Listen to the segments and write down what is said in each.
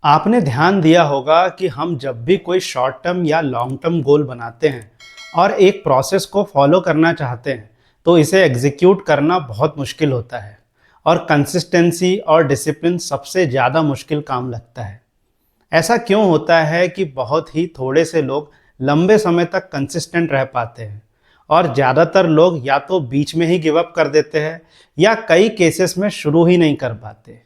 आपने ध्यान दिया होगा कि हम जब भी कोई शॉर्ट टर्म या लॉन्ग टर्म गोल बनाते हैं और एक प्रोसेस को फॉलो करना चाहते हैं तो इसे एग्जीक्यूट करना बहुत मुश्किल होता है और कंसिस्टेंसी और डिसिप्लिन सबसे ज़्यादा मुश्किल काम लगता है। ऐसा क्यों होता है कि बहुत ही थोड़े से लोग लंबे समय तक कंसिस्टेंट रह पाते हैं और ज़्यादातर लोग या तो बीच में ही गिव अप कर देते हैं या कई केसेस में शुरू ही नहीं कर पाते।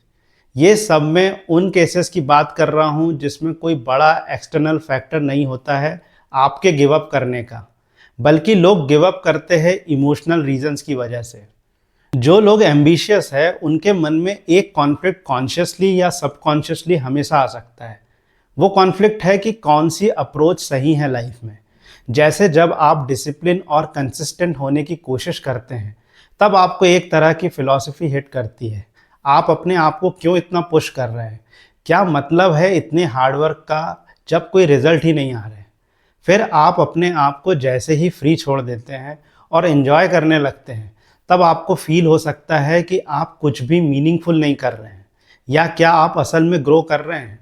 ये सब मैं उन केसेस की बात कर रहा हूँ जिसमें कोई बड़ा एक्सटर्नल फैक्टर नहीं होता है आपके गिव अप करने का, बल्कि लोग गिव अप करते हैं इमोशनल रीजंस की वजह से। जो लोग एम्बिशियस है उनके मन में एक कॉन्फ्लिक्ट कॉन्शियसली या सबकॉन्शियसली हमेशा आ सकता है। वो कॉन्फ्लिक्ट है कि कौन सी अप्रोच सही है लाइफ में। जैसे जब आप डिसिप्लिन और कंसिस्टेंट होने की कोशिश करते हैं तब आपको एक तरह की फिलॉसफी हिट करती है। आप अपने आप को क्यों इतना पुश कर रहे हैं, क्या मतलब है इतने हार्डवर्क का जब कोई रिजल्ट ही नहीं आ रहे। फिर आप अपने आप को जैसे ही फ्री छोड़ देते हैं और एंजॉय करने लगते हैं तब आपको फील हो सकता है कि आप कुछ भी मीनिंगफुल नहीं कर रहे हैं या क्या आप असल में ग्रो कर रहे हैं।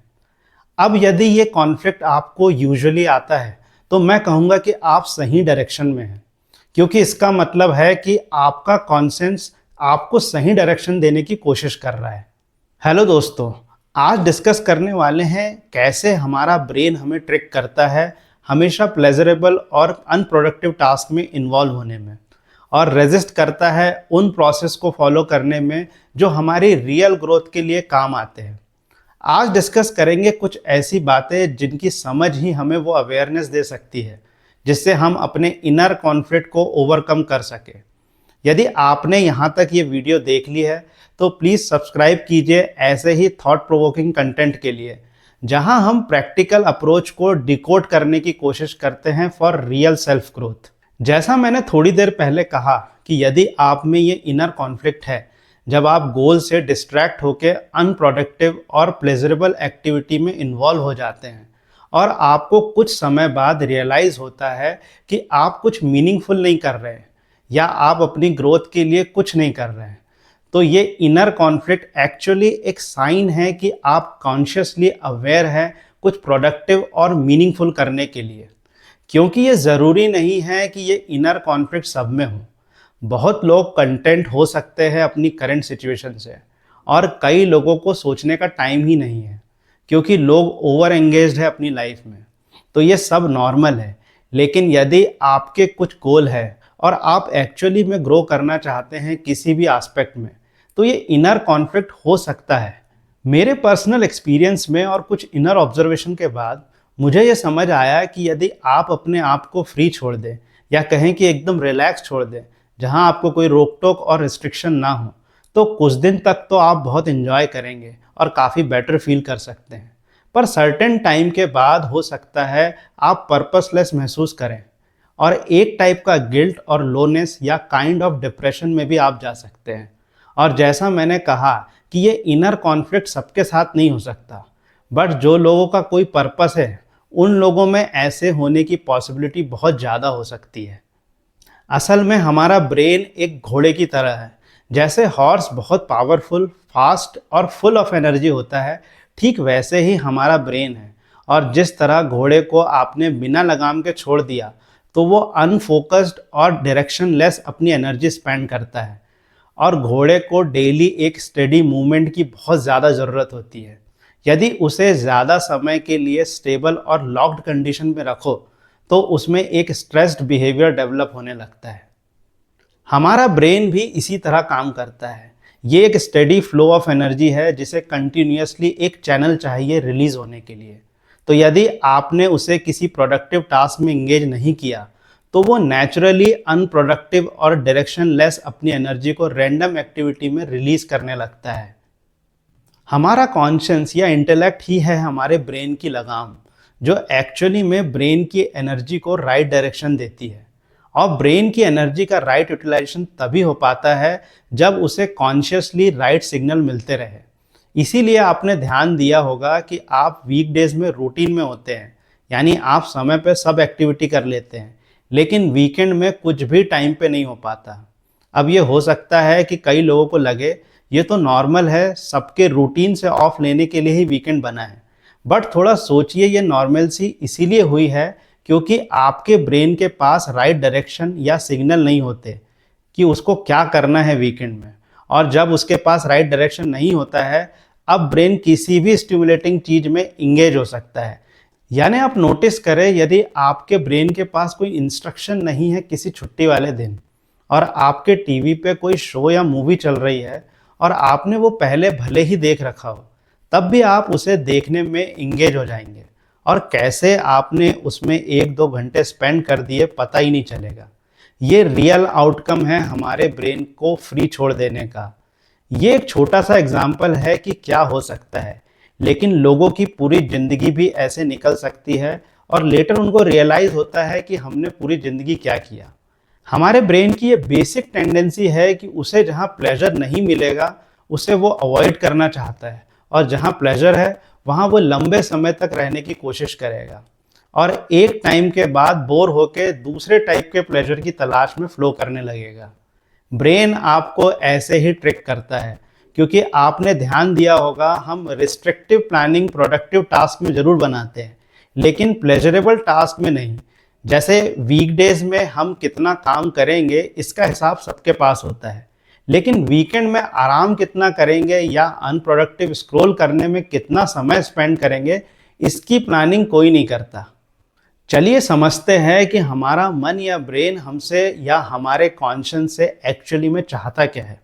अब यदि ये कॉन्फ्लिक्ट आपको यूजुअली आता है तो मैं कहूँगा कि आप सही डायरेक्शन में हैं, क्योंकि इसका मतलब है कि आपका कॉन्सेंस आपको सही डायरेक्शन देने की कोशिश कर रहा है। हेलो दोस्तों, आज डिस्कस करने वाले हैं कैसे हमारा ब्रेन हमें ट्रिक करता है हमेशा प्लेजरेबल और अनप्रोडक्टिव टास्क में इन्वॉल्व होने में और रेजिस्ट करता है उन प्रोसेस को फॉलो करने में जो हमारी रियल ग्रोथ के लिए काम आते हैं। आज डिस्कस करेंगे कुछ ऐसी बातें जिनकी समझ ही हमें वो अवेयरनेस दे सकती है जिससे हम अपने इनर कॉन्फ्लिक्ट को ओवरकम कर सके। यदि आपने यहाँ तक ये वीडियो देख ली है तो प्लीज़ सब्सक्राइब कीजिए ऐसे ही थॉट प्रोवोकिंग कंटेंट के लिए, जहाँ हम प्रैक्टिकल अप्रोच को डिकोड करने की कोशिश करते हैं फॉर रियल सेल्फ ग्रोथ। जैसा मैंने थोड़ी देर पहले कहा कि यदि आप में ये इनर कॉन्फ्लिक्ट है, जब आप गोल से डिस्ट्रैक्ट होकर अनप्रोडक्टिव और प्लेजरेबल एक्टिविटी में इन्वॉल्व हो जाते हैं और आपको कुछ समय बाद रियलाइज़ होता है कि आप कुछ मीनिंगफुल नहीं कर रहे हैं या आप अपनी ग्रोथ के लिए कुछ नहीं कर रहे हैं, तो ये इनर कॉन्फ्लिक्ट एक्चुअली एक साइन है कि आप कॉन्शियसली अवेयर हैं कुछ प्रोडक्टिव और मीनिंगफुल करने के लिए। क्योंकि ये ज़रूरी नहीं है कि ये इनर कॉन्फ्लिक्ट सब में हो। बहुत लोग कंटेंट हो सकते हैं अपनी करंट सिचुएशन से और कई लोगों को सोचने का टाइम ही नहीं है क्योंकि लोग ओवर एंगेज्ड है अपनी लाइफ में। तो ये सब नॉर्मल है, लेकिन यदि आपके कुछ गोल है और आप एक्चुअली में ग्रो करना चाहते हैं किसी भी एस्पेक्ट में, तो ये इनर कॉन्फ्लिक्ट हो सकता है। मेरे पर्सनल एक्सपीरियंस में और कुछ इनर ऑब्जर्वेशन के बाद मुझे ये समझ आया कि यदि आप अपने आप को फ्री छोड़ दें या कहें कि एकदम रिलैक्स छोड़ दें, जहां आपको कोई रोक टोक और रिस्ट्रिक्शन ना हो, तो कुछ दिन तक तो आप बहुत एंजॉय करेंगे और काफ़ी बेटर फील कर सकते हैं। पर सर्टेन टाइम के बाद हो सकता है आप पर्पसलेस महसूस करें और एक टाइप का गिल्ट और लोनेस या काइंड ऑफ डिप्रेशन में भी आप जा सकते हैं। और जैसा मैंने कहा कि ये इनर कॉन्फ्लिक्ट सबके साथ नहीं हो सकता, बट जो लोगों का कोई पर्पस है उन लोगों में ऐसे होने की पॉसिबिलिटी बहुत ज़्यादा हो सकती है। असल में हमारा ब्रेन एक घोड़े की तरह है। जैसे हॉर्स बहुत पावरफुल, फास्ट और फुल ऑफ एनर्जी होता है, ठीक वैसे ही हमारा ब्रेन है। और जिस तरह घोड़े को आपने बिना लगाम के छोड़ दिया तो वो अनफोकस्ड और डायरेक्शनलेस अपनी एनर्जी स्पेंड करता है। और घोड़े को डेली एक स्टेडी मूवमेंट की बहुत ज़्यादा ज़रूरत होती है। यदि उसे ज़्यादा समय के लिए स्टेबल और लॉक्ड कंडीशन में रखो तो उसमें एक स्ट्रेस्ड बिहेवियर डेवलप होने लगता है। हमारा ब्रेन भी इसी तरह काम करता है। ये एक स्टेडी फ्लो ऑफ एनर्जी है जिसे कंटिन्यूअसली एक चैनल चाहिए रिलीज होने के लिए। तो यदि आपने उसे किसी प्रोडक्टिव टास्क में इंगेज नहीं किया तो वो नेचुरली अनप्रोडक्टिव और डायरेक्शनलेस अपनी एनर्जी को रैंडम एक्टिविटी में रिलीज करने लगता है। हमारा कॉन्शियस या इंटेलेक्ट ही है हमारे ब्रेन की लगाम, जो एक्चुअली में ब्रेन की एनर्जी को राइट डायरेक्शन देती है। और ब्रेन की एनर्जी का राइट यूटिलाइजेशन तभी हो पाता है जब उसे कॉन्शियसली राइट सिग्नल मिलते रहे। इसीलिए आपने ध्यान दिया होगा कि आप वीकडेज में रूटीन में होते हैं, यानी आप समय पर सब एक्टिविटी कर लेते हैं, लेकिन वीकेंड में कुछ भी टाइम पे नहीं हो पाता। अब ये हो सकता है कि कई लोगों को लगे ये तो नॉर्मल है, सबके रूटीन से ऑफ लेने के लिए ही वीकेंड बना है। बट थोड़ा सोचिए, ये नॉर्मलसी इसीलिए हुई है क्योंकि आपके ब्रेन के पास राइट डायरेक्शन या सिग्नल नहीं होते कि उसको क्या करना है वीकेंड में। और जब उसके पास राइट डायरेक्शन नहीं होता है, अब ब्रेन किसी भी स्टिमुलेटिंग चीज में इंगेज हो सकता है। यानी आप नोटिस करें, यदि आपके ब्रेन के पास कोई इंस्ट्रक्शन नहीं है किसी छुट्टी वाले दिन, और आपके टीवी पे कोई शो या मूवी चल रही है और आपने वो पहले भले ही देख रखा हो, तब भी आप उसे देखने में इंगेज हो जाएंगे और कैसे आपने उसमें 1-2 घंटे स्पेंड कर दिए पता ही नहीं चलेगा। ये रियल आउटकम है हमारे ब्रेन को फ्री छोड़ देने का। ये एक छोटा सा एग्जाम्पल है कि क्या हो सकता है, लेकिन लोगों की पूरी ज़िंदगी भी ऐसे निकल सकती है और लेटर उनको रियलाइज़ होता है कि हमने पूरी ज़िंदगी क्या किया। हमारे ब्रेन की ये बेसिक टेंडेंसी है कि उसे जहाँ प्लेजर नहीं मिलेगा उसे वो अवॉइड करना चाहता है, और जहाँ प्लेजर है वहाँ वो लंबे समय तक रहने की कोशिश करेगा और एक टाइम के बाद बोर होकर दूसरे टाइप के प्लेजर की तलाश में फ्लो करने लगेगा। ब्रेन आपको ऐसे ही ट्रिक करता है क्योंकि आपने ध्यान दिया होगा, हम रिस्ट्रिक्टिव प्लानिंग प्रोडक्टिव टास्क में ज़रूर बनाते हैं लेकिन प्लेजरेबल टास्क में नहीं। जैसे वीकडेज में हम कितना काम करेंगे इसका हिसाब सबके पास होता है, लेकिन वीकेंड में आराम कितना करेंगे या अनप्रोडक्टिव स्क्रॉल करने में कितना समय स्पेंड करेंगे इसकी प्लानिंग कोई नहीं करता। चलिए समझते हैं कि हमारा मन या ब्रेन हमसे या हमारे कॉन्शियस से एक्चुअली में चाहता क्या है।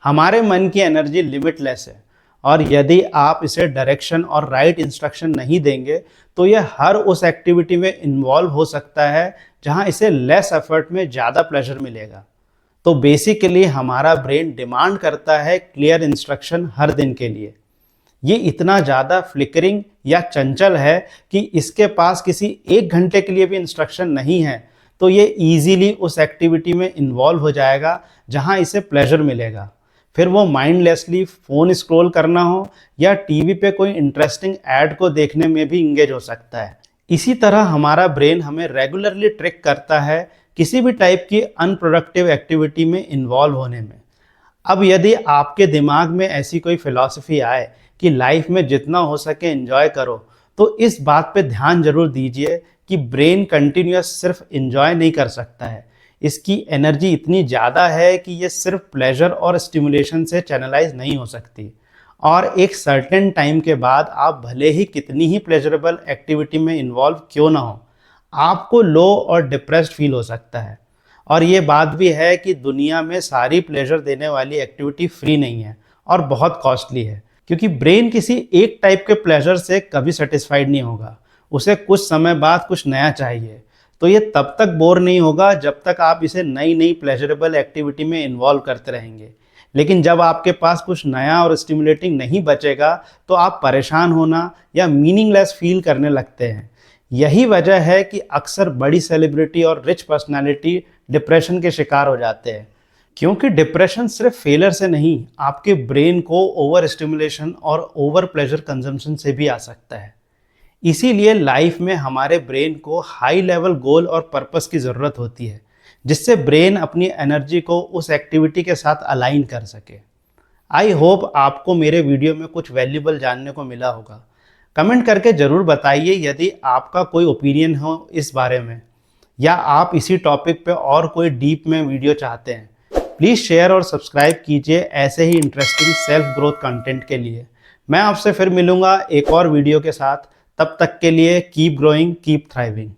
हमारे मन की एनर्जी लिमिटलेस है और यदि आप इसे डायरेक्शन और राइट इंस्ट्रक्शन नहीं देंगे तो यह हर उस एक्टिविटी में इन्वॉल्व हो सकता है जहां इसे लेस एफर्ट में ज़्यादा प्लेजर मिलेगा। तो बेसिकली हमारा ब्रेन डिमांड करता है क्लियर इंस्ट्रक्शन हर दिन के लिए। ये इतना ज़्यादा फ्लिकरिंग या चंचल है कि इसके पास किसी 1 घंटे के लिए भी इंस्ट्रक्शन नहीं है तो ये ईजीली उस एक्टिविटी में इन्वॉल्व हो जाएगा जहां इसे प्लेजर मिलेगा। फिर वो माइंडलेसली फ़ोन स्क्रॉल करना हो या टीवी पे कोई इंटरेस्टिंग ऐड को देखने में भी इंगेज हो सकता है। इसी तरह हमारा ब्रेन हमें रेगुलरली ट्रिक करता है किसी भी टाइप की अनप्रोडक्टिव एक्टिविटी में इन्वॉल्व होने में। अब यदि आपके दिमाग में ऐसी कोई फिलॉसफी आए कि लाइफ में जितना हो सके एंजॉय करो, तो इस बात पे ध्यान जरूर दीजिए कि ब्रेन कंटिन्यूअस सिर्फ एंजॉय नहीं कर सकता है। इसकी एनर्जी इतनी ज़्यादा है कि ये सिर्फ प्लेजर और स्टिमुलेशन से चैनलाइज नहीं हो सकती, और एक सर्टेन टाइम के बाद आप भले ही कितनी ही प्लेजरेबल एक्टिविटी में इन्वॉल्व क्यों ना हो, आपको लो और डिप्रेस्ड फील हो सकता है। और ये बात भी है कि दुनिया में सारी प्लेजर देने वाली एक्टिविटी फ्री नहीं है और बहुत कॉस्टली है, क्योंकि ब्रेन किसी एक टाइप के प्लेजर से कभी सेटिस्फाइड नहीं होगा। उसे कुछ समय बाद कुछ नया चाहिए, तो ये तब तक बोर नहीं होगा जब तक आप इसे नई नई प्लेजरेबल एक्टिविटी में इन्वॉल्व करते रहेंगे। लेकिन जब आपके पास कुछ नया और स्टिमुलेटिंग नहीं बचेगा तो आप परेशान होना या मीनिंगलेस फील करने लगते हैं। यही वजह है कि अक्सर बड़ी सेलिब्रिटी और रिच पर्सनालिटी डिप्रेशन के शिकार हो जाते हैं, क्योंकि डिप्रेशन सिर्फ फेलियर से नहीं, आपके ब्रेन को ओवर स्टिमुलेशन और ओवर प्लेजर कंजम्पशन से भी आ सकता है। इसीलिए लाइफ में हमारे ब्रेन को हाई लेवल गोल और पर्पस की ज़रूरत होती है, जिससे ब्रेन अपनी एनर्जी को उस एक्टिविटी के साथ अलाइन कर सके। आई होप आपको मेरे वीडियो में कुछ वैल्यूबल जानने को मिला होगा। कमेंट करके ज़रूर बताइए यदि आपका कोई ओपिनियन हो इस बारे में, या आप इसी टॉपिक पे और कोई डीप में वीडियो चाहते हैं। प्लीज़ शेयर और सब्सक्राइब कीजिए ऐसे ही इंटरेस्टिंग सेल्फ ग्रोथ कंटेंट के लिए। मैं आपसे फिर मिलूँगा एक और वीडियो के साथ। तब तक के लिए कीप ग्रोइंग, कीप थ्राइविंग।